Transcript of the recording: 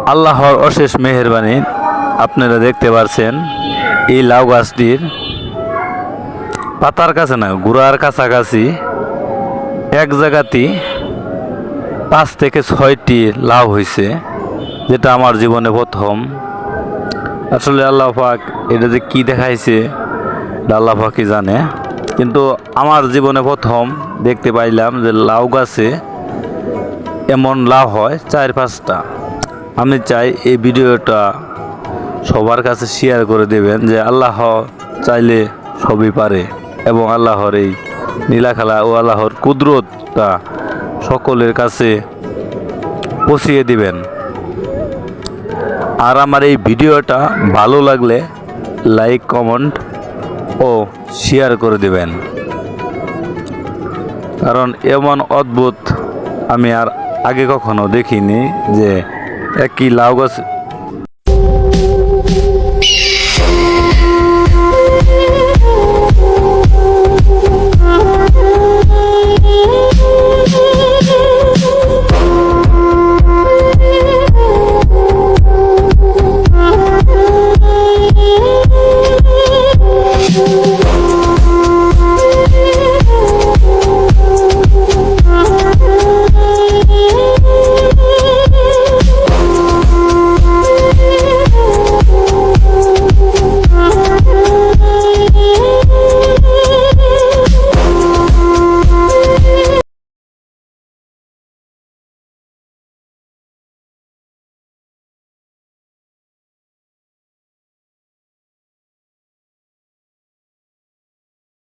আল্লাহর অশেষ মেহেরবানি আপনারা দেখতে পাচ্ছেন এই লাউ গাছটির পাতার কাছে না গুড়ার কাছাকাছি এক জায়গাতেই 5 থেকে 6টি লাউ হয়েছে, যেটা আমার জীবনে প্রথম। আসলে আল্লাহ পাক এটা যে কী দেখাইছে এটা আল্লাহ পাকই জানে, কিন্তু আমার জীবনে প্রথম দেখতে পাইলাম যে লাউ গাছে এমন লাউ হয় 4-5টা। আমি চাই এই ভিডিওটা সবার কাছে শেয়ার করে দেবেন, যে আল্লাহ চাইলে সবই পারে এবং আল্লাহর এই নীলাখেলা ও আল্লাহর কুদরতটা সকলের কাছে পৌঁছিয়ে দিবেন। আর আমার এই ভিডিওটা ভালো লাগলে লাইক, কমেন্ট ও শেয়ার করে দেবেন, কারণ এমন অদ্ভুত আমি আর আগে কখনো দেখিনি যে একই লাউ গাছ